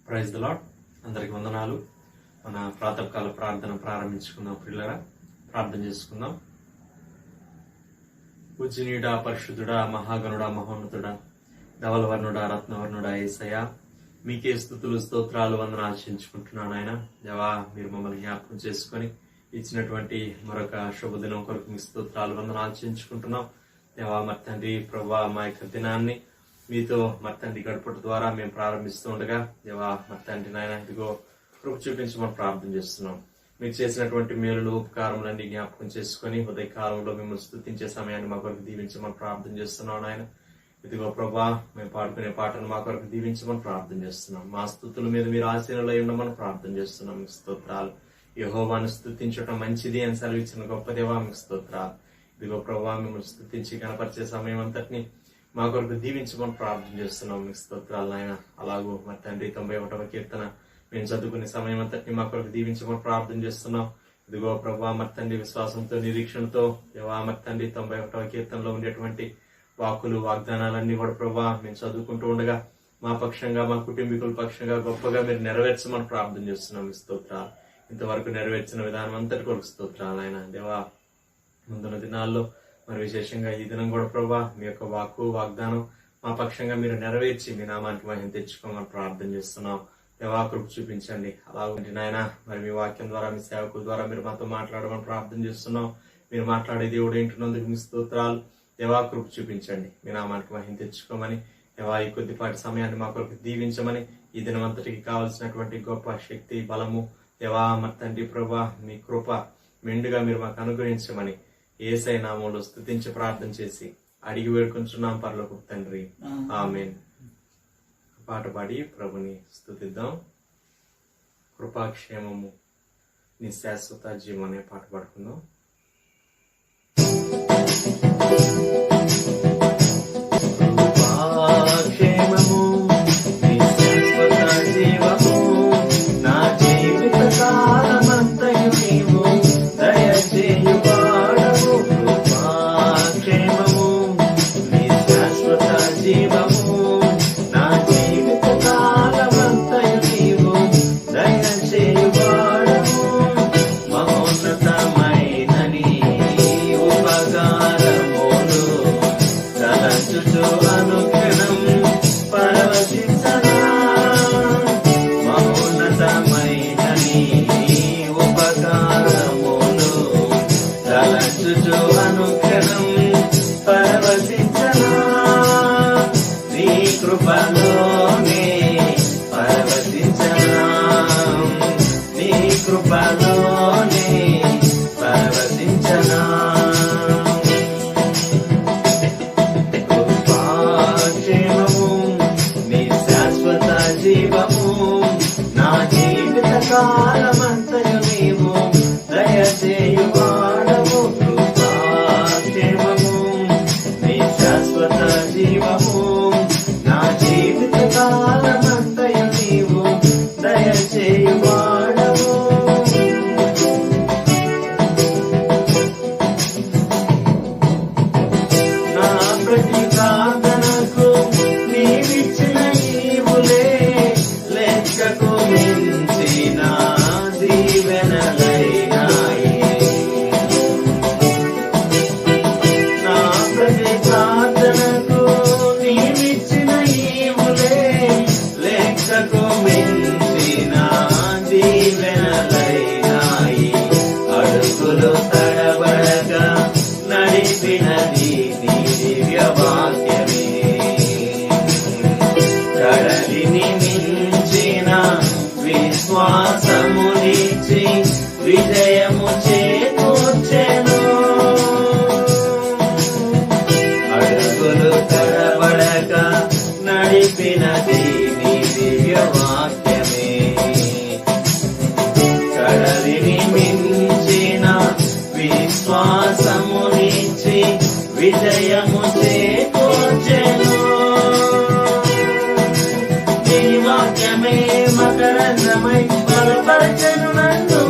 Praise the lord. అందరికి వందనాలు. మన ప్రాతకాల ప్రార్థన ప్రారంభించుకుందాం. పిల్లరా, ప్రార్థన చేసుకుందాం. పూజనీయుడా, పరిశుద్ధుడా, మహాగణుడా, మహోన్నతుడా, ధవలవర్ణుడా, రత్నవర్ణుడా యేసయ్య, మీకే స్తుతులు స్తోత్రాలు వందనాలు ఆశించుకుంటున్నాను. ఆయన దేవా, మీరు మమ్మల్ని జ్ఞాపకం చేసుకొని ఇచ్చినటువంటి మరొక శుభదినం కొరకు మీ స్తోత్రాలు వందనాలు ఆశించుకుంటున్నాం. దేవా మరి తండ్రి ప్రభా, మా యొక్క దినాన్ని మీతో మరి తండ్రి గడపట ద్వారా మేము ప్రారంభిస్తూ ఉండగా దేవా మరి తండ్రి నాయన ఇదిగో కృప చూపించమని ప్రార్థన చేస్తున్నాం. మీరు చేసినటువంటి మేలులు ఉపకారములన్నీ జ్ఞాపకం చేసుకుని ఉదయకాలంలో మిమ్మల్ని స్తుతించే సమయాన్ని మా కొరకు దీవించమని ప్రార్థన చేస్తున్నాం. నాయన ఇదిగో ప్రభా, మేము పాడుకునే పాటను మా కొరకు దీవించమని ప్రార్థన చేస్తున్నాం. మా స్తుతుల మీద మీరు ఆశీనులై ఉండమని ప్రార్థన చేస్తున్నాం. మీకు స్తోత్రాలు. యెహోవాను స్తుతించడం మంచిది అని సెలవిచ్చిన గొప్ప దేవా, మీకు స్తోత్రాలు. ఇదిగో ప్రభా, మిమ్మల్ని స్తుతించి కనపరిచే సమయం అంతటిని మా కొరకు దీవించమని ప్రార్థన చేస్తున్నాం. మీకు స్తోత్రాలు నాయన. అలాగూ మరి తండ్రి 91వ కీర్తన మేము చదువుకునే సమయం అంతటిని మా కొరకు దీవించమని ప్రార్థన చేస్తున్నాం. ఇదిగో ప్రభా మరి తండ్రి విశ్వాసంతో నిరీక్షణతో దేవా మరి తండ్రి 91వ కీర్తనలో ఉండేటువంటి వాకులు వాగ్దానాలన్నీ కూడా ప్రభా మేము చదువుకుంటూ ఉండగా మా పక్షంగా మా కుటుంబీకుల పక్షంగా గొప్పగా మీరు నెరవేర్చమని ప్రార్థన చేస్తున్నాం. మీకు స్తోత్రాలు. ఇంతవరకు నెరవేర్చిన విధానం అంతటి కొరకు స్తోత్రాలు ఆయన దేవా. ముందున్న దినాల్లో మరి విశేషంగా ఈ దినం కూడా ప్రభా మీ యొక్క వాగ్దానం మా పక్షంగా మీరు నెరవేర్చి మీ నామానికి మహిమ తెచ్చుకోమని ప్రార్థన చేస్తున్నాం. దేవా, కృప చూపించండి. అలాగే నాయన మరి మీ వాక్యం ద్వారా మీ సేవకుల ద్వారా మీరు మాతో మాట్లాడమని ప్రార్థన చేస్తున్నాం. మీరు మాట్లాడే దేవుడు ఏంటున్నందుకు మీ స్తోత్రాలు. దేవా, కృప చూపించండి. మీ నామానికి మహిమ తెచ్చుకోమని దేవా ఈ కొద్దిపాటి సమయాన్ని మా కొరకు దీవించమని ఈ దినమంతటికి కావలసినటువంటి గొప్ప శక్తి బలము దేవా మరి తండ్రి ప్రభా మీ కృప మెండుగా మీరు మాకు అనుగ్రహించమని యేసయ్య నామములో స్తుతించి ప్రార్థన చేసి అడిగి వేడుకుంటున్నాం పరలోకపు తండ్రి, ఆమేన్. పాట పాడి ప్రభుని స్తుతిద్దాం. కృపాక్షేమము నీ శాశ్వత జీవం అనే పాట పాడుకుందాం. కృపాక్షేమము నీ శాశ్వత జీవము నా జీవిత కాలమంతయు నీవు దయచేయువాడవు. కృపాక్షేమము నీ శాశ్వత జీవము నా జీవిత కాలమంతయు నీవు దయచేయువాడవు. మహోన్నతమైన నీ ఉపకారములు తలచుచు అనుక్షణం పరవశించనా. మహోన్నతమైన నీ ఉపకారములు తలచుచు అనుక్షణం పరవశించనా. నీ కృపలోనే పరవశించనా. నీ కృపలోనే పరవశించనా. కృపాక్షేమము నీ శాశ్వత జీవము నా జీవిత కాలమంతయు నీవు దయచేయువాడవు. కృపాక్షేమము నీ శాశ్వత జీవము నా జీవిత కాలమంతయు నీవు దయచేయువాడవు. నా ప్రతి ప్రార్థనకు నీవిచ్చిన ఈవులే లెక్కకు మించిన దీవెనలైనాయి. నా ప్రతి ప్రార్థనకు నీవిచ్చిన ఈవులే లెక్కకు మించిన దీవెనలైనాయి. అడుగులు తడబడగా నడిపినది నీ దివ్య వాక్యమే. కడలిని మించిన విశ్వాసమునిచ్చి విజయము చేకూర్చెను. అడుగులు తడబడక నడిపినది నీ దివ్య వాక్యమే. కడలిని మించిన విశ్వాసమునిచ్చి విజయము చేకూర్చెను. నీ వాక్యమే మకరందమై బలపరచెను నన్ను.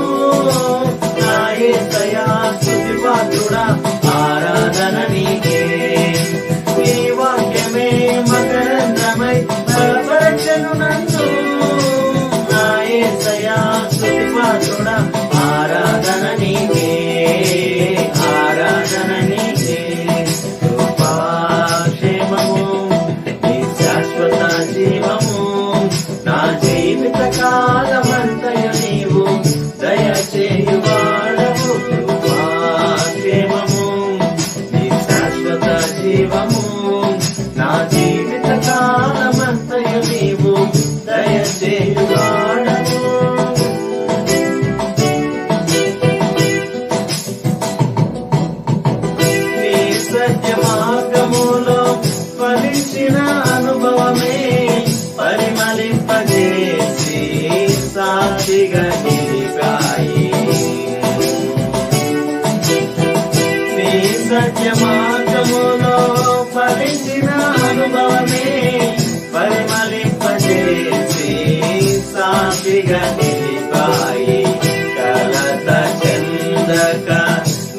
నా యేసయ్యా స్తుతి పాత్రుడా, ఆరాధన నీకే. నీ వాక్యమే మకరందమై బలపరచెను నన్ను. స్తుతిపాత్రుడా ఆరాధన నీకే, ఆరాధన నీకే. కృపాక్షేమము నీ శాశ్వత జీవము నా జీవిత కాలమంతయు నీవు దయచేయువాడవు. కృపాక్షేమము నీ శాశ్వత జీవము నా జీవిత కాలమంతయు నీవు దయచేయువాడవు. నీ సత్య మార్గములో ఫలించిన అనుభవమే పరిమళింపజేసి సాక్షిగా నిలిపాయి. నీ సత్య మార్గములో ఫలించిన అనుభవమే పరిమళింపజేసి సాక్షిగా నిలిపాయి. కలత చెందక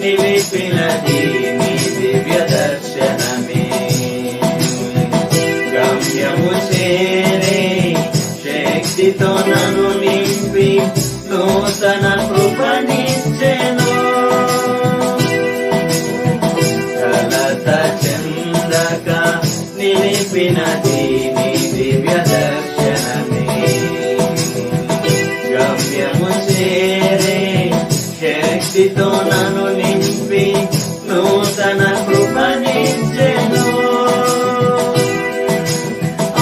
నిలిపినది నీ దివ్య దర్శనమే. గమ్యము చేరే శక్తితో నన్ను నింపి నూతన కృపనిచ్చెను. కలత చెందక నిలిపినది నీ దివ్య దర్శనమే. గమ్యము చేరే శక్తితో నన్ను నింపి నూతన కృపనిచ్చెను.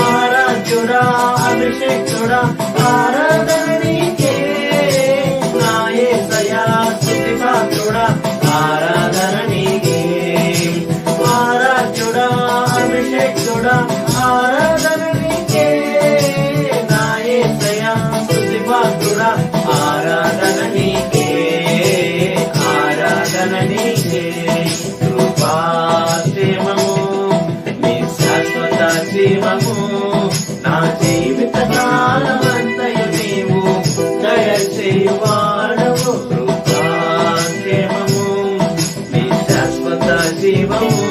ఆరాధ్యుడా అభిషేక్తుడా ఆరాధన నీకే, నా యేసయ్యా స్తుతిపాత్రుడా ఆరాధన నీకే. ఆరాధ్యుడా అభిషేక్తుడా ఆరాధన నీకే, నా యేసయ్యా స్తుతిపాత్రుడా ఆరాధన నీకే, ఆరాధన నీకే. కృపాక్షేమము నీ శాశ్వత జీవము నా జీవిత కాలమంతయు నీవు దయచేయువాడవు. కృపాక్షేమము నీ శాశ్వత జీవము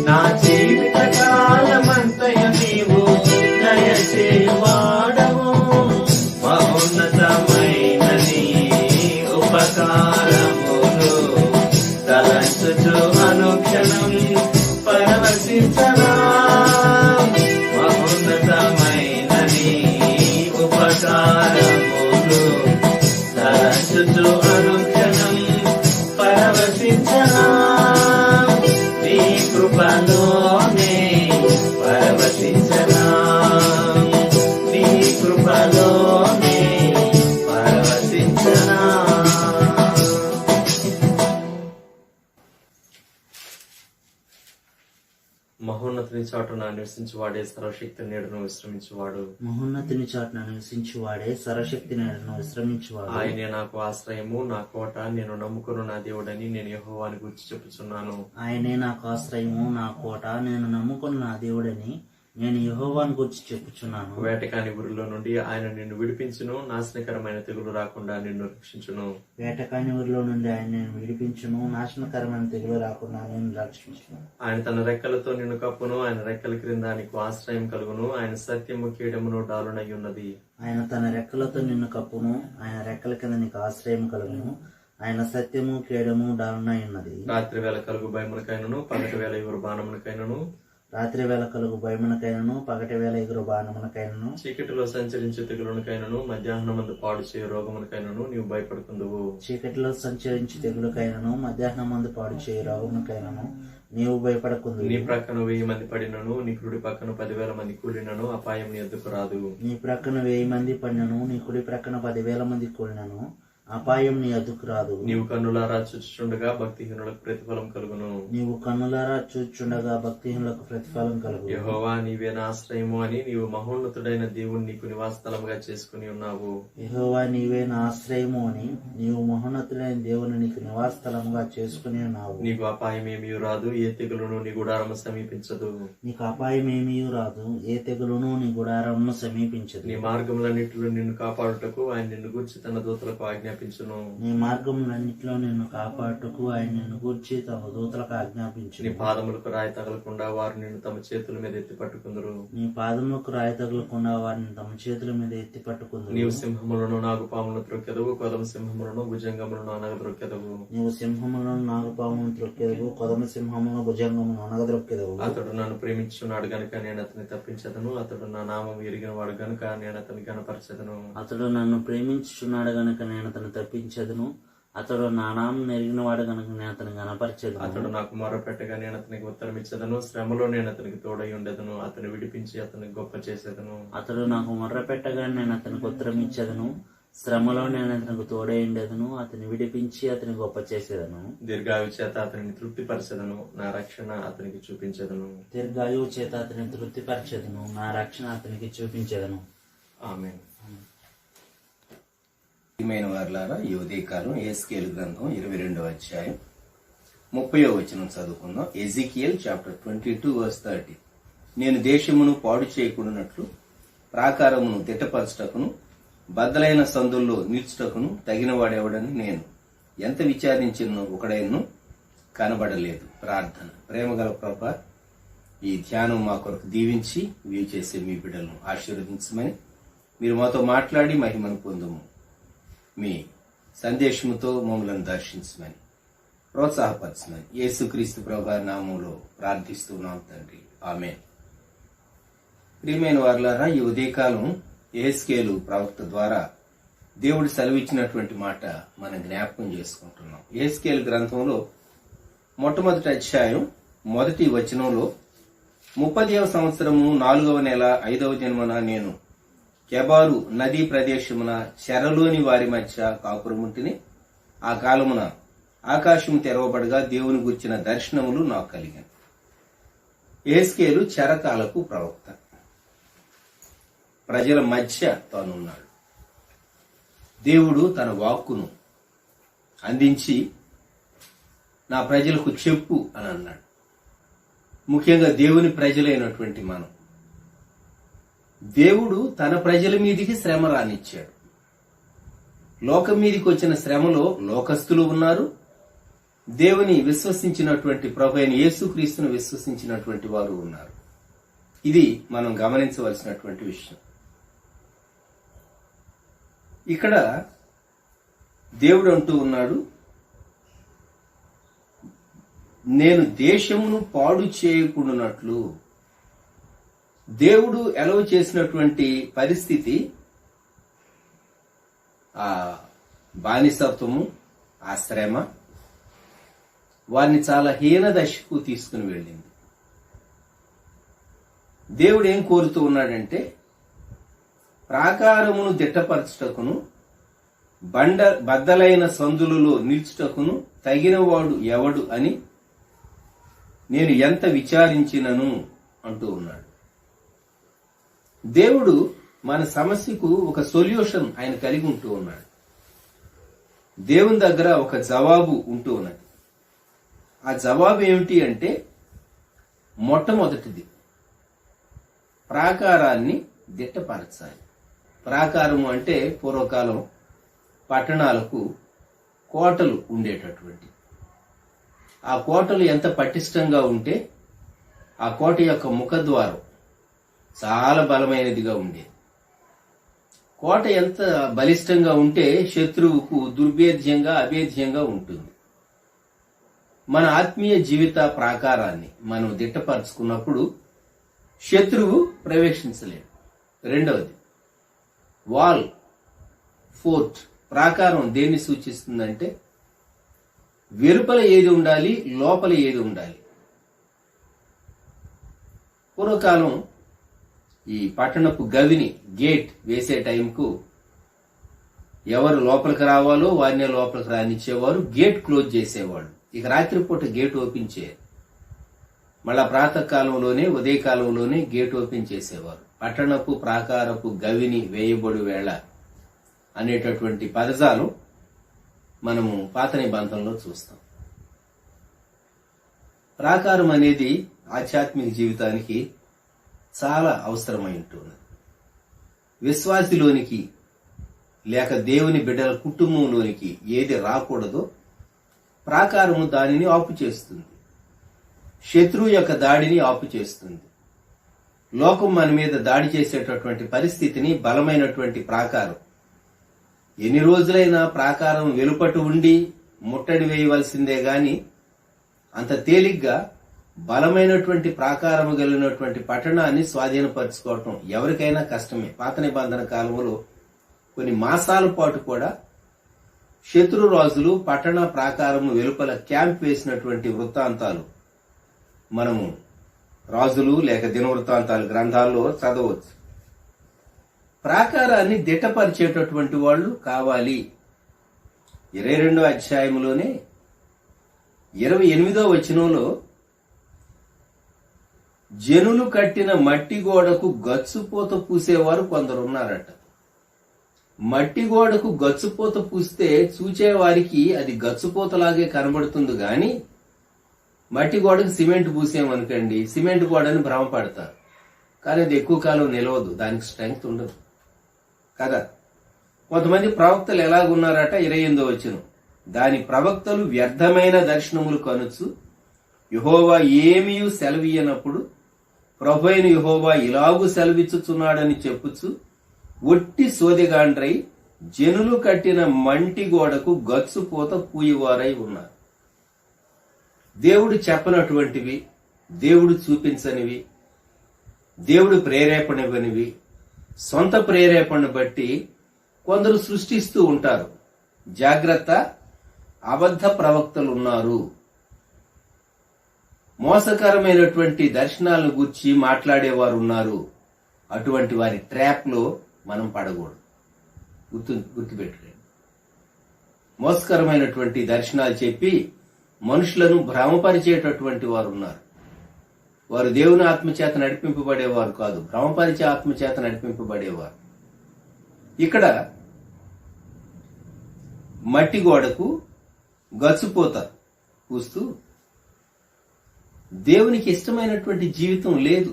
నా జీవిత కాలమంతయు నీవు దయచేయువాడవు. మహోన్నతమైన నీ ఉపకారములు తలంచుచు అనుక్షణం పరవశించనా. మహోన్నతమైన నీ ఉపకారములు తలంచుచు అనుక్షణం పరవశించనా. నీ కృపలోనే పరవశించనా, నీ కృపలోనే పరవశించనా. మహోన్నతుని చాటున నివసించువాడే సర్వశక్తి నీడను విశ్రమించువాడు. మహోన్నతుని చాటున నివసించువాడే సర్వశక్తి నీడను విశ్రమించువాడు. ఆయనే నాకు ఆశ్రయము నా కోట, నేను నమ్ముకున్న నా దేవుడని నేను యెహోవాని గురించి చెప్పుచున్నాను. ఆయనే నాకు ఆశ్రయము నా కోట, నేను నమ్ముకున్న నా దేవుడని నేను యెహోవాను గురించి చెప్పుచున్నాను. వేటకాని ఊరిలో నుండి ఆయన నిన్ను విడిపించును, నాశనకరమైన తెగులు రాకుండా నిన్ను రక్షించును. వేటకాని ఊరిలో నుండి ఆయన నేను విడిపించును, నాశనకరమైన తెగులు రాకుండా నేను రక్షించును. ఆయన తన రెక్కలతో నిన్ను కప్పును, ఆయన రెక్కల క్రింద నీకు ఆశ్రయం కలుగును. ఆయన సత్యము కీడమును డాలునై ఉన్నది. ఆయన తన రెక్కలతో నిన్ను కప్పును, ఆయన రెక్కల కింద నీకు ఆశ్రయం కలుగును. ఆయన సత్యము కేడము డాలునై ఉన్నది. రాత్రి వేళ కలుగు భయమునకైనను పగటి వేళ ఎవరు బాణమునకైనను, రాత్రి వేళ కలుగు భయమునకైనను పగటి వేళ ఎగురు బాణమునకైనను, చీకటిలో సంచరించే తెగులునకైనను మధ్యాహ్నమందు పాడు చేయు రోగమునకైనను నీవు భయపడుకుందువు. చీకటిలో సంచరించి తెగులుకైనను మధ్యాహ్నం మందు పాడు చేయి రోగమునకైనను నీవు భయపడకుందు. నీ ప్రక్కన 1000 మంది పడినను, నీ కుడి పక్కన 10,000 మంది కూలినను అపాయం నీ ఎద్దుకు రాదు. నీ ప్రక్కన 1000 మంది పడినను, నీ కుడి ప్రక్కన 10,000 మంది కూలినను అపాయం నీ అదుకు రాదు. నీవు కన్నులారా చూచుచుండగా భక్తిహీనులకు ప్రతిఫలం కలుగును. నీవు కన్నులారా చూచుచుండగా భక్తిహీనులకు ప్రతిఫలం కలుగు. యెహోవా నీవే నా ఆశ్రయము అని నీవు మహోన్నతుడైన దేవుని నీకు నివాసస్థలముగా చేసుకుని ఉన్నావు. యెహోవా నీవే నా ఆశ్రయము అని నీవు మహోన్నతుడైన దేవుని నీకు నివాసస్థలముగా చేసుకుని ఉన్నావు. నీకు అపాయం ఏమీ రాదు, ఏ తెగులును నీ గుడారము సమీపించదు. నీకు అపాయం ఏమీ రాదు, ఏ తెగులును నీ గుడారమును సమీపించదు. నీ మార్గములన్నిటిలో నిన్ను కాపాడుటకు ఆయన నిన్ను గూర్చి తన దూతలకు ఆజ్ఞాపించును. ఆజ్ఞాపించును. నీ మార్గములన్నిటిలో నిన్ను కాపాడుటకు ఆయన నిన్ను గూర్చి తమ దూతలకు నీ ఆజ్ఞాపించు. పాదములకు రాయి తగలకుండా వారు నిన్ను తమ చేతుల మీద ఎత్తి పట్టుకుందరు. నీ పాదములకు రాయి తగలకుండా వారిని తమ చేతుల మీద ఎత్తి పట్టుకుందురు. నీవు సింహములను నాగుపాములను త్రొక్కెదవు, కొదమ సింహములను భుజంగములను అనగద్రొక్కెదవు. నీవు సింహములను నాగపామును త్రొక్కెదవు, కొదమ సింహమును భుజంగమును అనగద్రొక్కెదవు. అతడు నన్ను ప్రేమించున్నాడు గనుక నేను అతన్ని తప్పించదను, అతడు నా నామం ఎరిగిన వాడు గనుక నేను అతన్ని గణపరచదను. అతడు నన్ను ప్రేమించుచున్నాడు గనుక నేను అతను తప్పించదును, అతడు నా నామం ఎరిగిన వాడు గనుక నేను అతను గణపరచదును. అతడు నాకు మొరపెట్టగా నేను అతనికి ఉత్తరం ఇచ్చదను, శ్రమలో నేను అతనికి తోడై ఉండేదను, అతను విడిపించి అతనికి గొప్ప చేసేదను. అతడు నాకు మొర్ర పెట్టగా నేను అతనికి ఉత్తరం ఇచ్చేదను, శ్రమలో నేను అతనికి తోడై ఉండేదను, అతని విడిపించి అతని గొప్ప చేసేదను. దీర్ఘాయు చేత అతనిని తృప్తిపరచదను, నా రక్షణ అతనికి చూపించదను. దీర్ఘాయువు చేత అతని తృప్తిపరచెదను, నా రక్షణ అతనికి చూపించెదను. ఆమేన్. ప్రియమైన వారలారా, ఈ ఉదయకాలం యెహెజ్కేలు గ్రంథం 22వ అధ్యాయం 30వ వచనం చదువుకుందాం. Ezekiel chapter 22:30. నేను దేశమును పాడు చేయకుండానట్లు ప్రాకారమును దిట్టపరచుటకును బద్దలైన సందుల్లో నిల్చుటకును తగినవాడెవడని నేను ఎంత విచారించినో ఒకడైనను కనబడలేదు. ప్రార్థన. ప్రేమగల ప్రభా, ఈ ధ్యానం మా కొరకు దీవించి వీలు చేసే మీ బిడ్డలను ఆశీర్వదించమని, మీరు మాతో మాట్లాడి మహిమను పొందుము, మీ సందేశముతో మమ్మలను దర్శించమని, ప్రోత్సాహపరచమని యేసుక్రీస్తు ప్రభువారి నామములో ప్రార్థిస్తున్నాం తండ్రి. ఆమేన్. ప్రియమైన వారలారా, ఈ ఉదయకాలం యెహెజ్కేలు ప్రవక్త ద్వారా దేవుడు సెలవిచ్చినటువంటి మాట మనం జ్ఞాపకం చేసుకుంటున్నాం. యెహెజ్కేలు గ్రంథంలో మొట్టమొదటి అధ్యాయం 1వ వచనంలో 30వ సంవత్సరము 4వ నెల 5వ దినమున నేను కెబారు నదీ ప్రదేశమున చెరలోని వారి మధ్య కాపురముంటిని. ఆ కాలమున ఆకాశం తెరవబడగా దేవుని గుర్చిన దర్శనములు నాకు కలిగాను. యెహెజ్కేలు చెరకాలకు ప్రవక్త. ప్రజల మధ్య తానున్నాడు. దేవుడు తన వాక్కును అందించి నా ప్రజలకు చెప్పు అని అన్నాడు. ముఖ్యంగా దేవుని ప్రజలైనటువంటి మనం, దేవుడు తన ప్రజల మీదికి శ్రమ రానిచ్చాడు. లోకం మీదికి వచ్చిన శ్రమలో లోకస్తులు ఉన్నారు, దేవుని విశ్వసించినటువంటి ప్రభు అయిన యేసుక్రీస్తును విశ్వసించినటువంటి వారు ఉన్నారు. ఇది మనం గమనించవలసినటువంటి విషయం. ఇక్కడ దేవుడు అంటూ ఉన్నాడు, నేను దేశమును పాడు చేయకుండానట్లు. దేవుడు ఎలవ చేసినటువంటి పరిస్థితి, ఆ బానిసత్వము, ఆ శ్రమ వారిని చాలా హీన దశకు తీసుకుని వెళ్ళింది. దేవుడు ఏం కోరుతూ ఉన్నాడంటే, ప్రాకారమును దిట్టపరచుటకును బద్దలైన సందులలో నిల్చుటకును తగినవాడు ఎవడు అని నేను ఎంత విచారించినను అంటూ ఉన్నాడు. దేవుడు మన సమస్యకు ఒక సొల్యూషన్ ఆయన కలిగి ఉంటూ ఉన్నాడు. దేవుని దగ్గర ఒక జవాబు ఉంటూ ఉన్నది. ఆ జవాబు ఏమిటి అంటే, మొట్టమొదటిది ప్రాకారాన్ని దిట్టపరచాలి. ప్రాకారము అంటే పూర్వకాలం పట్టణాలకు కోటలు ఉండేటటువంటి, ఆ కోటలు ఎంత పటిష్టంగా ఉంటే ఆ కోట యొక్క ముఖద్వారం చాలా బలమైనదిగా ఉండేది. కోట ఎంత బలిష్టంగా ఉంటే శత్రువుకు దుర్భేద్యంగా అభేద్యంగా ఉంటుంది. మన ఆత్మీయ జీవిత ప్రాకారాన్ని మనం దిట్టపరుచుకున్నప్పుడు శత్రువు ప్రవేశించలేడు. రెండవది వాల్, ఫోర్ట్. ప్రాకారం దేన్ని సూచిస్తుందంటే, వెలుపల ఏది ఉండాలి, లోపల ఏది ఉండాలి. పూర్వకాలం ఈ పట్టణపు గవిని గేట్ వేసే టైంకు ఎవరు లోపలికి రావాలో వారినే లోపలికి రానిచ్చేవారు, గేట్ క్లోజ్ చేసేవాళ్ళు. ఇక రాత్రిపూట గేట్ ఓపెన్ చేయరు, మళ్ళా ప్రాతకాలంలోనే ఉదయకాలంలోనే గేట్ ఓపెన్ చేసేవారు. పట్టణపు ప్రాకారపు గవిని వేయబడు వేళ అనేటటువంటి పదజాలం మనము పాత నిబంధనలో చూస్తాం. ప్రాకారం అనేది ఆధ్యాత్మిక జీవితానికి చాలా అవసరమై ఉంటుంది. విశ్వాసిలోనికి లేక దేవుని బిడ్డల కుటుంబంలోనికి ఏది రాకూడదో ప్రాకారము దానిని ఆపు చేస్తుంది. శత్రువు యొక్క దాడిని ఆపు చేస్తుంది. లోకం మన మీద దాడి చేసేటటువంటి పరిస్థితిని బలమైనటువంటి ప్రాకారం, ఎన్ని రోజులైనా ప్రాకారం వెలుపటు ఉండి ముట్టడి వేయవలసిందే గాని అంత తేలిగ్గా బలమైనటువంటి ప్రాకారము కలిగినటువంటి పట్టణాన్ని స్వాధీనపరచుకోవటం ఎవరికైనా కష్టమే. పాత నిబంధన కాలంలో కొన్ని మాసాల పాటు కూడా శత్రు రాజులు పట్టణ ప్రాకారము వెలుపల క్యాంప్ వేసినటువంటి వృత్తాంతాలు మనము రాజులు లేక దినవృత్తాంతాలు గ్రంథాల్లో చదవచ్చు. ప్రాకారాన్ని దిట్టపరిచేటటువంటి వాళ్ళు కావాలి. 22వ అధ్యాయంలోనే 28వ వచనంలో జనులు కట్టిన మట్టి గోడకు గచ్చుపోత పూసేవారు కొందరున్నారట. మట్టి గోడకు గచ్చుపోత పూస్తే చూచేవారికి అది గచ్చుపోతలాగే కనబడుతుంది గాని మట్టి గోడకు సిమెంట్ పూసేమనుకోండి, సిమెంట్ గోడని భ్రమపడతారు. కానీ అది ఎక్కువ కాలం నిలవదు, దానికి స్ట్రెంగ్త్ ఉండదు కదా. కొంతమంది ప్రవక్తలు ఎలాగున్నారట, 28వ వచనం, దాని ప్రవక్తలు వ్యర్థమైన దర్శనములు కనుచు యెహోవా ఏమీయు సెలవీయనప్పుడు ప్రభువైన యెహోవా ఇలాగు సెలవిచ్చుచున్నాడని చెప్పుచు ఒట్టి సోదెగాండ్రై జనులు కట్టిన మంటి గోడకు గచ్చుపోత పూయవారై ఉన్నారు. దేవుడు చెప్పనటువంటివి, దేవుడు చూపించనివి, దేవుడు ప్రేరేపణనివ్వనివి సొంత ప్రేరేపణను బట్టి కొందరు సృష్టిస్తూ ఉంటారు. జాగ్రత్త, అబద్ధ ప్రవక్తలు ఉన్నారు. మోసకరమైనటువంటి దర్శనాలను గూర్చి మాట్లాడేవారు ఉన్నారు. అటువంటి వారి ట్రాప్ లో మనం పడకూడదు. గుర్తుపెట్టుకోండి. మోసకరమైనటువంటి దర్శనాలు చెప్పి మనుషులను భ్రమపరిచేటటువంటి వారు ఉన్నారు. వారు దేవుని ఆత్మచేత నడిపింపబడేవారు కాదు, భ్రమపరిచే ఆత్మచేత నడిపింపబడేవారు. ఇక్కడ మట్టి గోడకు గచ్చుపోత పూస్తూ దేవునికి ఇష్టమైనటువంటి జీవితం లేదు,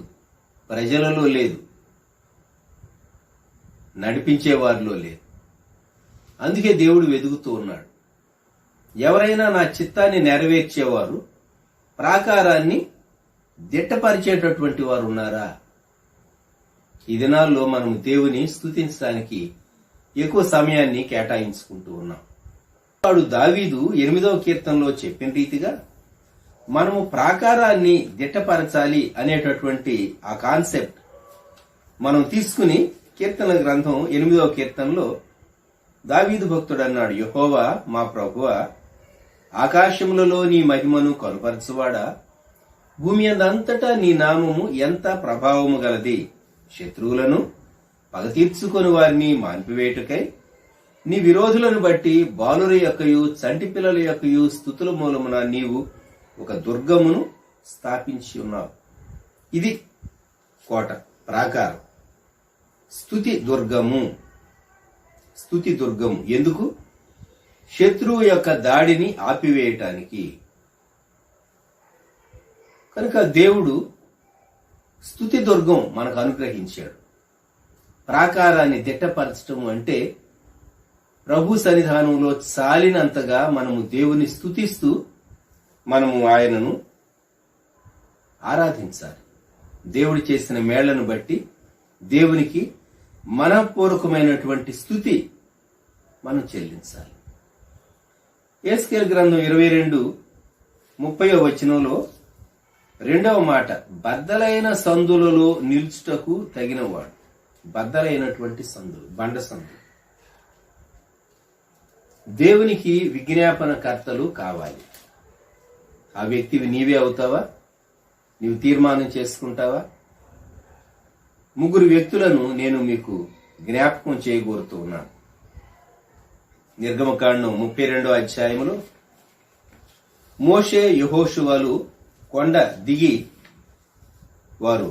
ప్రజలలో లేదు, నడిపించేవారిలో లేదు. అందుకే దేవుడు వెదుగుతూ ఉన్నాడు. ఎవరైనా నా చిత్తాన్ని నెరవేర్చేవారు, ప్రాకారాన్ని దిట్టపరిచేటటువంటి వారు ఉన్నారా? ఈ దినాల్లో మనం దేవుని స్తుతించడానికి ఎక్కువ సమయాన్ని కేటాయించుకుంటూ ఉన్నాం. వాడు దావీదు 8వ కీర్తనలో చెప్పిన రీతిగా మనము ప్రాకారాన్ని దిట్టపరచాలి అనేటటువంటి ఆ కాన్సెప్ట్ మనం తీసుకుని కీర్తన గ్రంథం 8వ కీర్తనలో దావీదు భక్తుడు అన్నాడు, యెహోవా మా ప్రభువా, ఆకాశములలో నీ మహిమను కనుపరచువాడా, భూమి అంతటా నీ నామము ఎంత ప్రభావము గలది. శత్రువులను పగ తీర్చుకొని వారిని మాన్పివేటుకై నీ విరోధులను బట్టి బాలుర యొక్కయు చంటి పిల్లల యొక్కయు స్తుతుల మూలమున నీవు ఒక దుర్గమును స్థాపించి ఉన్నావు. ఇది కోట, ప్రాకారం, స్తుతి దుర్గము. స్తుతి దుర్గము ఎందుకు? శత్రువు యొక్క దాడిని ఆపివేయటానికి. కనుక దేవుడు స్తుతి దుర్గం మనకు అనుగ్రహించాడు. ప్రాకారాన్ని దిట్టపరచటం అంటే ప్రభు సన్నిధానంలో చాలినంతగా మనము దేవుని స్తుతిస్తూ మనము ఆయనను ఆరాధించాలి. దేవుడు చేసిన మేళ్లను బట్టి దేవునికి మనపూర్వకమైనటువంటి స్తుతి మనం చెల్లించాలి. యెహెజ్కేలు గ్రంథం 22:30వ వచనంలో 2వ మాట, బద్దలైన సందులలో నిల్చుటకు తగినవాడు. బద్దలైనటువంటి సందులు, బండ సందులు. దేవునికి విజ్ఞాపనకర్తలు కావాలి. ఆ వ్యక్తివి నీవే అవుతావా? నీవు తీర్మానం చేసుకుంటావా? 3 వ్యక్తులను నేను మీకు జ్ఞాపకం చేయగోరుతూ ఉన్నాను. నిర్గమకాండం 32వ అధ్యాయంలో మోషే యెహోషువలు కొండ దిగి వారు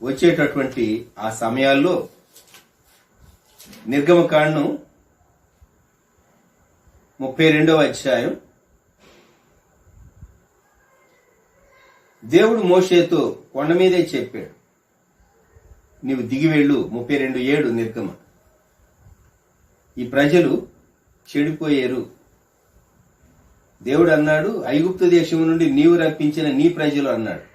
వచ్చేటటువంటి ఆ సమయాల్లో నిర్గమకాండం 32వ అధ్యాయం దేవుడు మోషేతో కొండ మీదే చెప్పాడు, నీవు దిగి వెళ్ళు. 32:7 నిర్గమ. ఈ ప్రజలు చెడిపోయారు. దేవుడు అన్నాడు, ఐగుప్తు దేశం నుండి నీవు రప్పించిన నీ ప్రజలు అన్నాడు.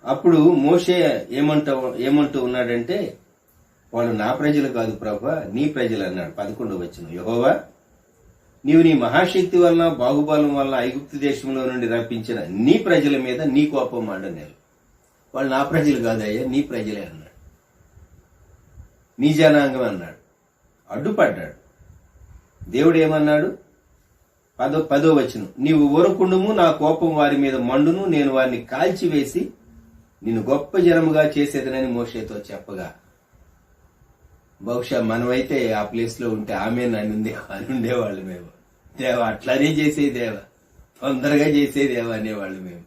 అప్పుడు మోషే ఏమంటూ ఉన్నాడంటే, వాళ్ళు నా ప్రజలు కాదు ప్రభువా, నీ ప్రజలు అన్నాడు. 11వ వచనం, యెహోవా నీవు నీ మహాశక్తి వలన బాహుబలం వలన ఐగుప్తు దేశంలో నుండి రప్పించిన నీ ప్రజల మీద నీ కోపం మండనేరు. వాళ్ళు నా ప్రజలు కాదయ్యా, నీ ప్రజలే అన్నాడు. నీ జనాంగం అన్నాడు. అడ్డుపడ్డాడు. దేవుడు ఏమన్నాడు? 10వ వచనం, నీవు ఊరకుండుము, నా కోపం వారి మీద మండును, నేను వారిని కాల్చివేసి నిన్ను గొప్ప జనముగా చేసేదనని మోషేతో చెప్పగా, బహుశా మనమైతే ఆ ప్లేస్ లో ఉంటే ఆమె అని ఉండేవాళ్ళు మేము. దేవ అట్లానే చేసేదేవ, తొందరగా చేసేదేవ అనేవాళ్ళు మేము.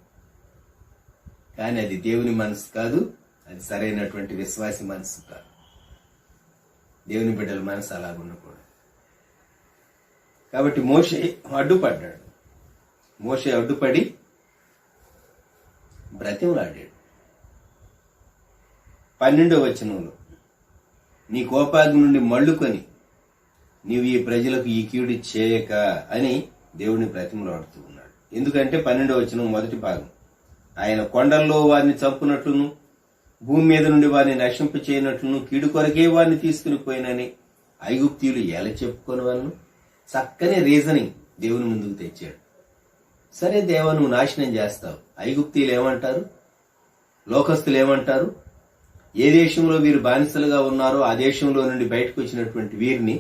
కానీ అది దేవుని మనసు కాదు, అది సరైనటువంటి విశ్వాసి మనసు కాదు. దేవుని బిడ్డల మనసు అలాగుండకూడదు. కాబట్టి మోషే అడ్డుపడ్డాడు. మోషే అడ్డుపడి బ్రతిమలాడాడు. 12వ వచనంలో, నీ కోపాగ్ని నుండి మళ్ళుకొని నీవు ఈ ప్రజలకు ఈ కీడు చేయక అని దేవుని బ్రతిమలాడుతూ ఉన్నాడు. ఎందుకంటే 12వ వచనం మొదటి భాగం, ఆయన కొండల్లో వారిని చంపునట్లును భూమి మీద నుండి వారిని నశింప చేయనట్లును కీడు కొరకే వారిని తీసుకుని పోయినని ఐగుప్తీయులు ఎలా చెప్పుకొని వాళ్ళను చక్కని రీజనింగ్ దేవుని ముందుకు తెచ్చాడు. సరే దేవా, నువ్వు నాశనం చేస్తావు. ఐగుప్తీయులు ఏమంటారు? లోకస్తులు ఏమంటారు? ఏ దేశంలో వీరు బానిసలుగా ఉన్నారో ఆ దేశంలో నుండి బయటకు వచ్చినటువంటి వీరిని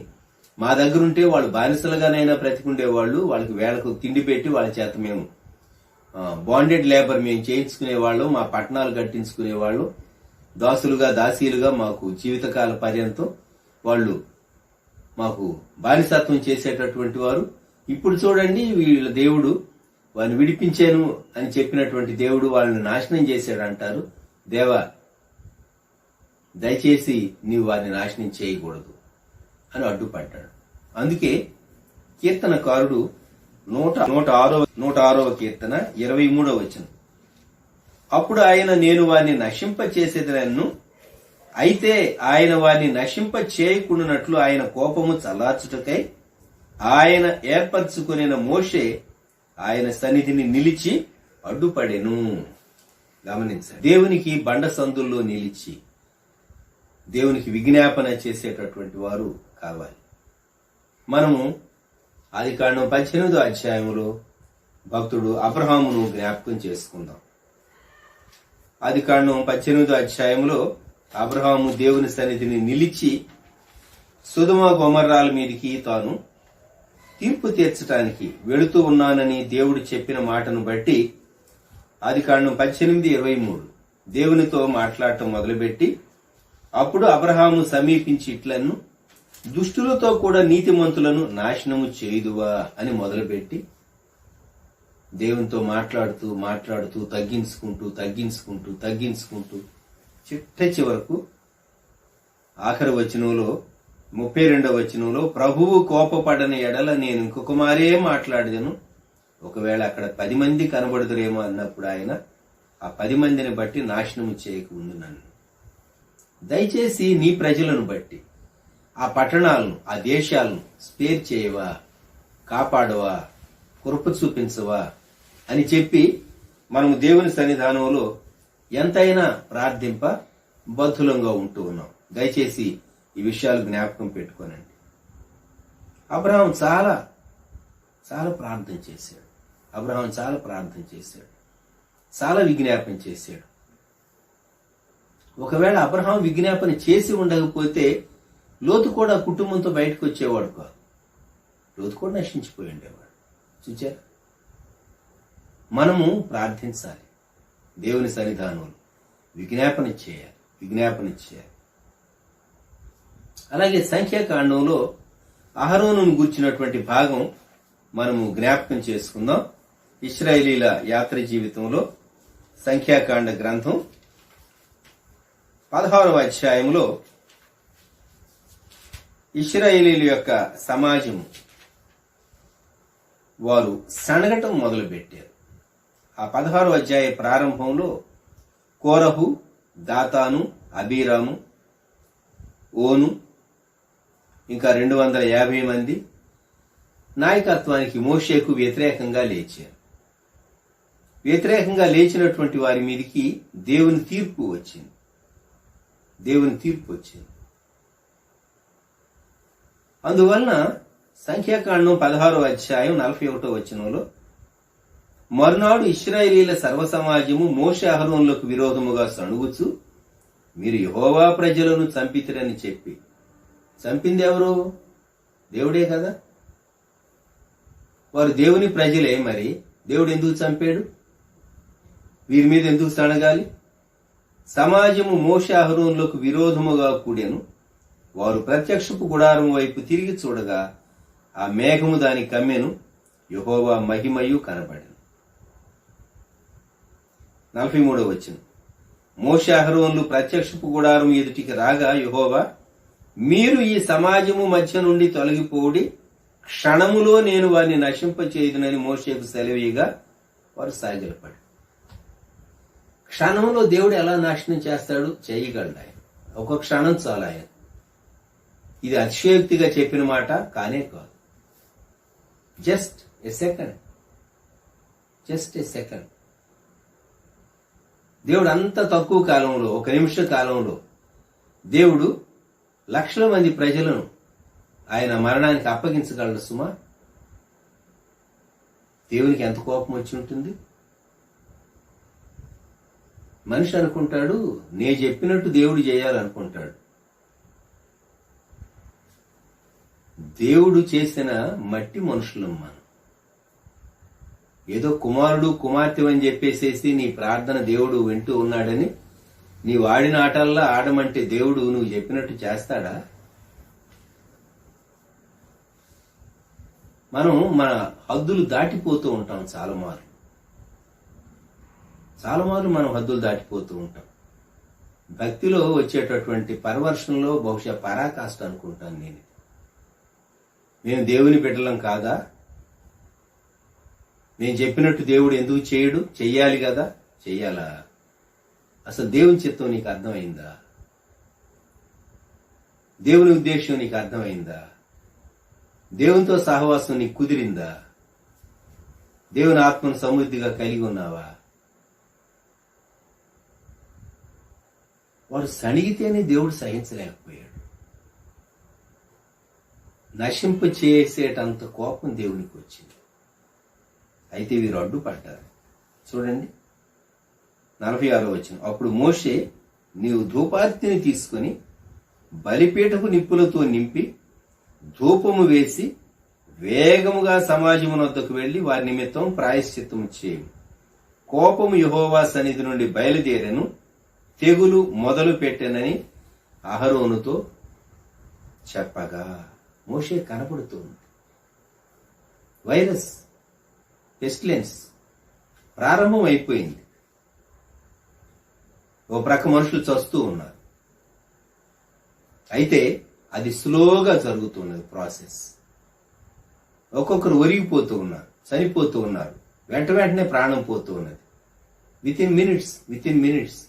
మా దగ్గరుంటే వాళ్ళు బానిసలుగానైనా బ్రతికుండేవాళ్ళు, వాళ్ళకి వేళకు తిండి పెట్టి వాళ్ళ చేత మేము బాండెడ్ లేబర్ మేము చేయించుకునేవాళ్ళం, మా పట్టణాలు కట్టించుకునేవాళ్ళు, దాసులుగా దాసీలుగా మాకు జీవితకాల పర్యంతం వాళ్ళు మాకు బానిసత్వం చేసేటటువంటి వారు. ఇప్పుడు చూడండి, వీళ్ళ దేవుడు వారిని విడిపించాను అని చెప్పినటువంటి దేవుడు వాళ్ళని నాశనం చేశాడు అంటారు. దేవా, దయచేసి నీవు వారిని నాశనం చేయకూడదు అని అడ్డుపడ్డాడు. అందుకే కీర్తనకారుడు 106వ కీర్తన 23వ వచనం, అప్పుడు ఆయన నేను వారిని నశింప చేసేదనను, అయితే ఆయన వారిని నశింప చేయకుండానట్లు ఆయన కోపము చల్లార్చుటకై ఆయన ఏర్పరచుకునే మోషే ఆయన సన్నిధిని నిలిచి అడ్డుపడెను. గమనించండి, దేవునికి బండ సందుల్లో నిలిచి దేవునికి విజ్ఞాపన చేసేటటువంటి వారు కావాలి. మనము ఆదికాండం 18వ అధ్యాయంలో భక్తుడు అబ్రహామును జ్ఞాపకం చేసుకుందాం. ఆదికాండం 18వ అధ్యాయంలో అబ్రహాము దేవుని సన్నిధిని నిలిచి సొదొమ గొమొర్రాల మీదికి తాను తీర్పు తీర్చడానికి వెళుతూ ఉన్నానని దేవుడు చెప్పిన మాటను బట్టి ఆదికాండం 18:23 దేవునితో మాట్లాడటం మొదలుపెట్టి, అప్పుడు అబ్రహాము సమీపించి ఇట్లను, దుష్టులతో కూడా నీతిమంతులను నాశనము చేయుదువా అని మొదలుపెట్టి దేవునితో మాట్లాడుతూ తగ్గించుకుంటూ చిట్ట చివరకు ఆఖరి వచనంలో 32వ వచనంలో, ప్రభువు కోపపడని ఎడల నేను ఇంకొక మారే మాట్లాడదను, ఒకవేళ అక్కడ 10 మంది కనబడుతురేమో అన్నప్పుడు ఆయన ఆ 10 మందిని బట్టి నాశనము చేయకముందు నన్ను దయచేసి నీ ప్రజలను బట్టి ఆ పట్టణాలను ఆ దేశాలను స్పేర్ చేయవా, కాపాడవా, కృప చూపించవా అని చెప్పి మనము దేవుని సన్నిధానంలో ఎంతైనా ప్రార్థింప బద్ధులంగా ఉంటూ ఉన్నాం. దయచేసి ఈ విషయాలు జ్ఞాపకం పెట్టుకోనండి. అబ్రహాం చాలా ప్రార్థన చేశాడు. చాలా విజ్ఞాపన చేశాడు. ఒకవేళ అబ్రహాం విజ్ఞాపన చేసి ఉండకపోతే లోతు కూడా కుటుంబంతో బయటకు వచ్చేవాడు కాదు. లోతు కూడా నశించిపోయి ఉండేవాడు. చూచారు, మనము ప్రార్థించాలి, దేవుని సన్నిధానంలో విజ్ఞాపన చేయాలి. అలాగే సంఖ్యాకాండంలో అహరోనును గూర్చినటువంటి భాగం మనము జ్ఞాపకం చేసుకుందాం. ఇశ్రాయేలీల యాత్ర జీవితంలో సంఖ్యాకాండ గ్రంథం 16వ అధ్యాయంలో ఇశ్రాయేలీల యొక్క సమాజం వారు సనగటం మొదలుపెట్టారు. ఆ 16వ అధ్యాయ ప్రారంభంలో కోరహు, దాతాను, అబీరాము, ఓను, ఇంకా 250 మంది నాయకత్వానికి మోషేకు వ్యతిరేకంగా లేచారు. వ్యతిరేకంగా లేచినటువంటి వారి మీదకి దేవుని తీర్పు వచ్చింది. అందువలన సంఖ్యాకాండం 16వ అధ్యాయం 41వ వచనంలో, మరునాడు ఇశ్రాయేలీల సర్వసమాజము మోషే అహరోనులకు విరోధముగా సణుగుచు, మీరు యెహోవా ప్రజలను చంపితిరని చెప్పి. చంపింది ఎవరు? దేవుడే కదా. వారు దేవుని ప్రజలే. మరి దేవుడు ఎందుకు చంపాడు? వీరి మీద ఎందుకు సణగాలి? సమాజము మోషే అహరోనులకు విరోధముగా కూడెను. వారు ప్రత్యక్షపు గుడారం వైపు తిరిగి చూడగా ఆ మేఘము దాని కమ్మెను, యెహోవా మహిమయు కనబడెను. 43వ వచనం, మోషే అహరోనులు ప్రత్యక్షపు గుడారం ఎదుటికి రాగా యెహోవా, మీరు ఈ సమాజము మధ్య నుండి తొలగిపోడి, క్షణములో నేను వారిని నశింపచేయుదునని మోషేకు సెలవీయగా వారు సాగిలపడి. క్షణంలో దేవుడు ఎలా నాశనం చేస్తాడు? చేయగలడు ఆయన. ఒక క్షణం చాలు ఆయన. ఇది అతిశయోక్తిగా చెప్పిన మాట కానే కాదు. Just a second. దేవుడు అంత తక్కువ కాలంలో, 1 నిమిష కాలంలో దేవుడు లక్షల మంది ప్రజలను ఆయన మరణానికి అప్పగించగలడు సుమా. దేవునికి ఎంత కోపం వచ్చి ఉంటుంది? మనిషి అనుకుంటాడు నేను చెప్పినట్టు దేవుడు చేయాలనుకుంటాడు. దేవుడు చేసిన మట్టి మనుషులం మనం. ఏదో కుమారుడు కుమార్తె అని చెప్పేసేసి నీ ప్రార్థన దేవుడు వింటూ ఉన్నాడని నీ వాడిన ఆటల్లా ఆడమంటే దేవుడు నువ్వు చెప్పినట్టు చేస్తాడా? మనం మన హద్దులు దాటిపోతూ ఉంటాం. చాలా మార్లు మనం హద్దులు దాటిపోతూ ఉంటాం. భక్తిలో వచ్చేటటువంటి పరవర్షంలో బహుశా పరాకాష్ట అనుకుంటాను నేను. మేము దేవుని బిడ్డలం కాదా? నేను చెప్పినట్టు దేవుడు ఎందుకు చేయడు? చెయ్యాలి కదా. చెయ్యాలా? అసలు దేవుని చిత్తం నీకు అర్థమైందా? దేవుని ఉద్దేశం నీకు అర్థమైందా? దేవునితో సహవాసం నీకు కుదిరిందా? దేవుని ఆత్మను సమృద్ధిగా కలిగి ఉన్నావా? వాడు సణిగితేనే దేవుడు సహించలేకపోయాడు. నశింప చేసేటంత కోపం దేవునికి వచ్చింది. అయితే వీరు అడ్డుపడ్డారు. చూడండి 46వ వచనం, అప్పుడు మోషే, నీవు ధూపార్తిని తీసుకుని బలిపీఠపు నిప్పులతో నింపి ధూపము వేసి వేగముగా సమాజమునొద్దకు వెళ్లి వారి నిమిత్తం ప్రాయశ్చిత్తము చేయు. కోపము యెహోవా సన్నిధి నుండి బయలుదేరెను, తెగులు మొదలు పెట్టెనని అహరోనుతో చెప్పగా. మోషే కనపడుతుంది. వైరస్, పెస్టిలెన్స్ ప్రారంభం అయిపోయింది. ఓ ప్రక్క మనుషులు చస్తూ ఉన్నారు. అయితే అది స్లోగా జరుగుతున్నది ప్రాసెస్. ఒక్కొక్కరు ఒరిగిపోతూ ఉన్నారు, చనిపోతూ ఉన్నారు. వెంటనే ప్రాణం పోతూ ఉన్నది. విత్ ఇన్ మినిట్స్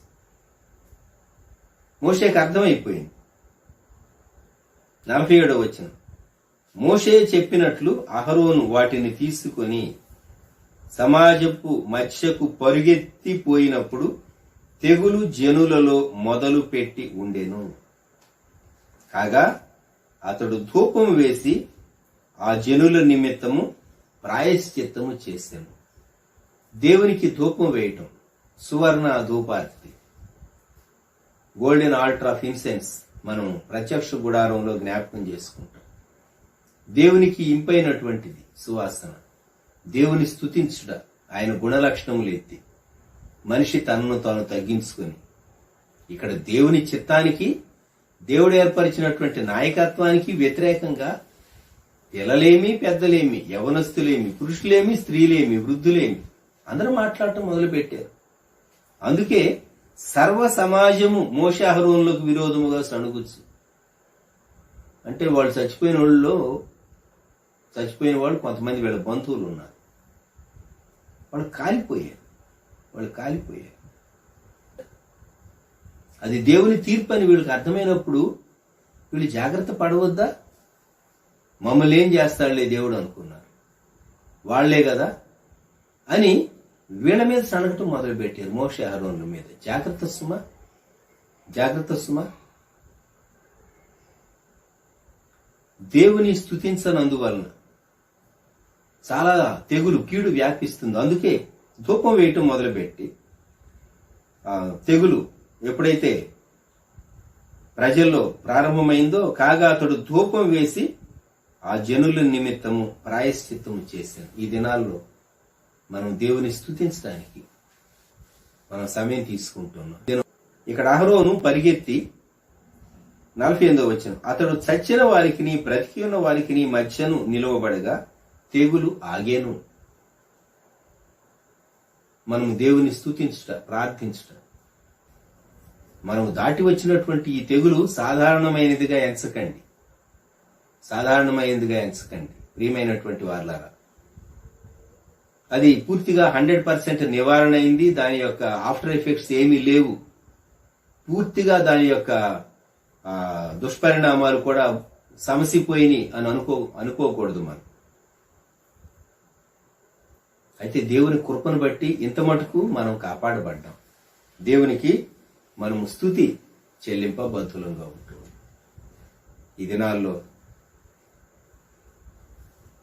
మోషేకి అర్థమైపోయింది. 47వ వచనం, మోషే చెప్పినట్లు అహరోను వాటిని తీసుకొని సమాజపు మధ్యకు పరుగెత్తిపోయినప్పుడు తెగులు జనులలో మొదలు పెట్టి ఉండెను. కాగా అతడు ధూపం వేసి ఆ జనుల నిమిత్తము ప్రాయశ్చిత్తము చేసెను. దేవునికి ధూపం వేయటం సువర్ణ ధూపార్తి, గోల్డెన్ ఆల్టర్ ఆఫ్ ఇన్సెన్స్ మనం ప్రత్యక్ష గుడారంలో జ్ఞాపకం చేసుకుంటాం. దేవునికి ఇంపైనటువంటిది సువాసన. దేవుని స్తుతించుట, ఆయన గుణలక్షణములు ఎత్తి మనిషి తనను తాను తగ్గించుకొని ఇక్కడ దేవుని చిత్తానికి, దేవుడు ఏర్పరిచినటువంటి నాయకత్వానికి వ్యతిరేకంగా పిల్లలేమి, పెద్దలేమి, యవనస్తులేమి, పురుషులేమి, స్త్రీలేమి, వృద్ధులేమి అందరూ మాట్లాడటం మొదలుపెట్టారు. అందుకే సర్వ సమాజము మోషే అహరోనులకు విరోధముగా సణుగుచ్చు. అంటే వాళ్ళు చచ్చిపోయిన వాళ్ళు కొంతమంది వీళ్ళ బంధువులు ఉన్నారు. వాళ్ళు కాలిపోయారు. అది దేవుని తీర్పు అని వీళ్ళకి అర్థమైనప్పుడు వీళ్ళు జాగ్రత్త పడవద్దా? మమ్మల్ని ఏం చేస్తాడులే దేవుడు అనుకున్నారు. వాళ్లే కదా అని వీళ్ళ మీద సనగటం మొదలు పెట్టారు, మోషే అహరోనుల మీద. జాగ్రత్త సుమా, జాగ్రత్త సుమా. దేవుని స్తుతించనందువలన చాలా తెగులు, కీడు వ్యాపిస్తుంది. అందుకే ధూపం వేయటం మొదలుపెట్టి తెగులు ఎప్పుడైతే ప్రజల్లో ప్రారంభమైందో కాగా అతడు ధూపం వేసి ఆ జనుల నిమిత్తము ప్రాయశ్చిత్తము చేశాను. ఈ దినాల్లో మనం దేవుని స్తుతించడానికి మనం సమయం తీసుకుంటున్నాం. ఇక్కడ అహరోను పరిగెత్తి 48వ వచనం, అతడు చచ్చిన వారికిని బ్రతికి ఉన్న వారికిని మధ్యను నిలువబడగా తెగులు ఆగేను. మనం దేవుని స్తుతించుట, ప్రార్థించుట, మనం దాటి వచ్చినటువంటి ఈ తెగులు సాధారణమైనదిగా ఎంచకండి, సాధారణమైనదిగా ఎంచకండి ప్రియమైనటువంటి వారలారా. అది పూర్తిగా 100% నివారణ అయింది. దాని యొక్క ఆఫ్టర్ ఎఫెక్ట్స్ ఏమీ లేవు. పూర్తిగా దాని యొక్క దుష్పరిణామాలు కూడా సమసిపోయినాయి అని అనుకోకూడదు మనం. అయితే దేవుని కృపను బట్టి ఇంత మటుకు మనం కాపాడబడ్డాం. దేవునికి మనం స్తుతి చెల్లింపబద్ధులంగా ఉంటాం. ఈ దినాల్లో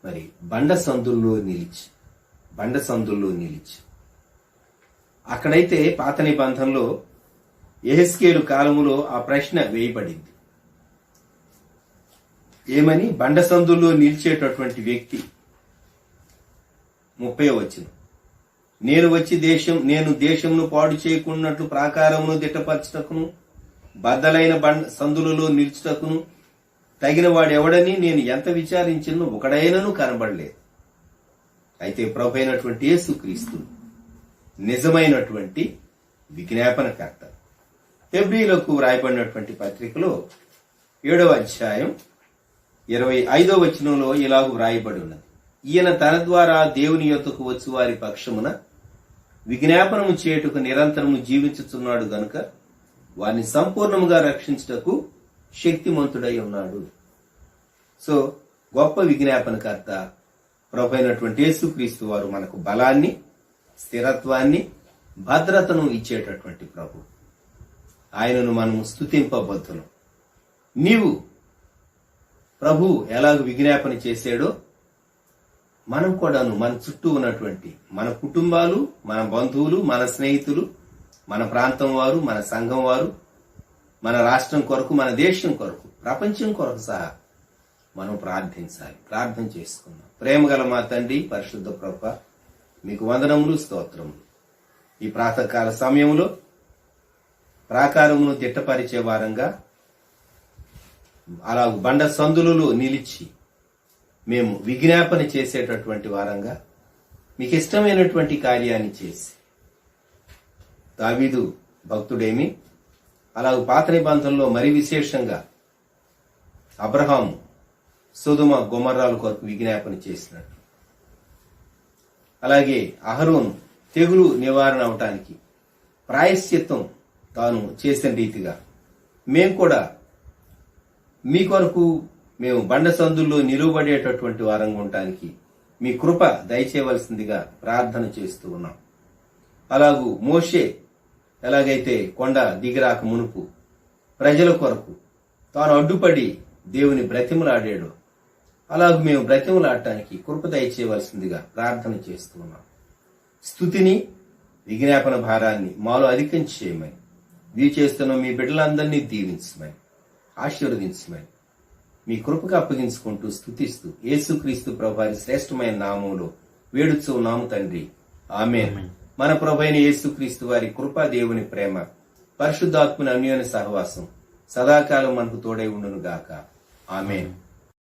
మరి బండ సందుల్లో నిలిచి అక్కడైతే పాత నిబంధనలో యెహెజ్కేలు కాలములో ఆ ప్రశ్న వేయబడింది. ఏమని? బండ సందుల్లో నిలిచేటటువంటి వ్యక్తి 30వ వచనం, నేను దేశమును పాడు చేయకున్నట్లు ప్రాకారమును దిట్టపరచుటకును బద్దలైన సందులలో నిలుచుటకును తగిన వాడెవడని నేను ఎంత విచారించినో ఒకడైనను కనబడలేదు. అయితే ప్రభు అయినటువంటి యేసుక్రీస్తు నిజమైనటువంటి విజ్ఞాపనకర్త. హెబ్రీలకు వ్రాయబడినటువంటి పత్రికలో 7వ అధ్యాయం 25వ వచనంలో ఇలాగూ వ్రాయబడి ఉన్నది, ఈయన తన ద్వారా దేవుని యొద్దకు వచ్చి వారి పక్షమున విజ్ఞాపనము చేయుటకు నిరంతరము జీవించుచున్నాడు గనుక వారిని సంపూర్ణముగా రక్షించుటకు శక్తిమంతుడై ఉన్నాడు. సో గొప్ప విజ్ఞాపనకర్త ప్రభు అయినటువంటి యేసుక్రీస్తు వారు మనకు బలాన్ని, స్థిరత్వాన్ని, భద్రతను ఇచ్చేటటువంటి ప్రభు. ఆయనను మనం స్తుతింపబద్ధులం. నీవు ప్రభు ఎలాగ విజ్ఞాపన చేశాడో మనం కూడాను మన చుట్టూ ఉన్నటువంటి మన కుటుంబాలు, మన బంధువులు, మన స్నేహితులు, మన ప్రాంతం వారు, మన సంఘం వారు, మన రాష్ట్రం కొరకు, మన దేశం కొరకు, ప్రపంచం కొరకు సహా మనం ప్రార్థించాలి. ప్రార్థన చేసుకుందాం. ప్రేమగల మా తండ్రి, పరిశుద్ధ ప్రభువా, మీకు వందనములు, స్తోత్రములు. ఈ ప్రాతకాల సమయంలో ప్రాకారమును దిట్టపరిచే వారంగా అలా బండ సందులలో నిలిచి మేము విజ్ఞాపన చేసేటటువంటి వారంగా మీకు ఇష్టమైనటువంటి కార్యాన్ని చేసి, దావీదు భక్తుడేమి అలాగ పాత నిబంధనలో మరి విశేషంగా అబ్రహాము సొదొమ గొమొర్రాల కొరకు విజ్ఞాపన చేసినట్టు, అలాగే అహరోను తెగులు నివారణ అవటానికి ప్రాయశ్చిత్తం తాను చేసిన రీతిగా మేము కూడా మీ కొరకు మేము బండ సందుల్లో నిలువబడేటటువంటి వారంగా ఉండటానికి మీ కృప దయచేయవలసిందిగా ప్రార్థన చేస్తూ ఉన్నాం. అలాగూ మోషే ఎలాగైతే కొండ దిగిరాక మునుపు ప్రజల కొరకు తాను అడ్డుపడి దేవుని బ్రతిమలాడాడో అలాగూ మేము బ్రతిమలాడటానికి కృప దయచేయవలసిందిగా ప్రార్థన చేస్తూ ఉన్నాం. స్తుతిని, విజ్ఞాపన భారాన్ని మాలో అధికం చేయమని, వీరు చేస్తున్న మీ బిడ్డలందరినీ దీవించమని, ఆశీర్వదించమని మీ కృపకు అప్పగించుకుంటూ స్తుతిస్తూ యేసుక్రీస్తు ప్రభువారి శ్రేష్టమైన నామములో వేడుచూ ఉన్నాము తండ్రి, ఆమేన్. మన ప్రభువైన యేసుక్రీస్తు వారి కృప, దేవుని ప్రేమ, పరిశుద్ధాత్మని అన్యోన్య సహవాసం సదాకాలం మనకు తోడై ఉండును గాక. ఆమేన్.